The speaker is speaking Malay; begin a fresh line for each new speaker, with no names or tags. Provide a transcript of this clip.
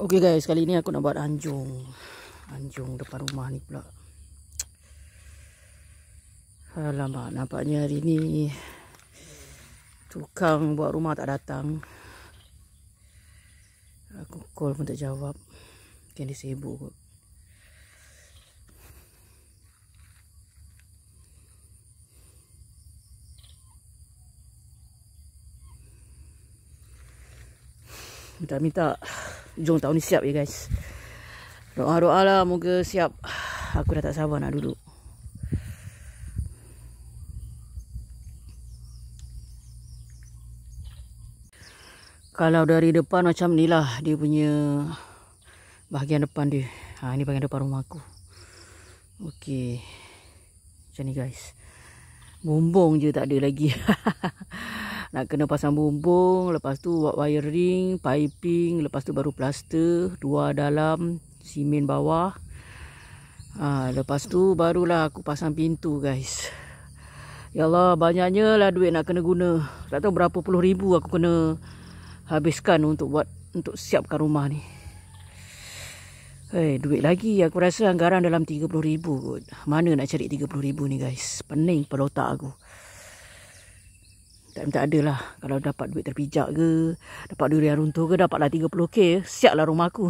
Okey guys, kali ni aku nak buat anjung. Anjung depan rumah ni pula. Alamak, nampaknya hari ni tukang buat rumah tak datang. Aku call pun tak jawab. Mungkin dia sibuk kot. Minta-minta jom tahun ni siap ya guys. Doa-doa lah moga siap. Aku dah tak sabar nak duduk. Kalau dari depan macam ni lah dia punya bahagian depan dia. Ini bahagian depan rumah aku. Okey. Macam ni guys. Bumbung je tak ada lagi. Nak kena pasang bumbung, lepas tu buat wiring, piping, lepas tu baru plaster, 2 dalam, simen bawah. Lepas tu barulah aku pasang pintu guys. Ya Allah, banyaknya lah duit nak kena guna. Tak tahu berapa puluh ribu aku kena habiskan untuk siapkan rumah ni. Duit lagi, aku rasa anggaran dalam 30 ribu kot. Mana nak cari 30 ribu ni guys? Pening kepala otak aku. Tak ada lah. Kalau dapat duit terpijak ke, dapat duit yang runtuh ke, dapatlah 30k, siap lah rumah aku.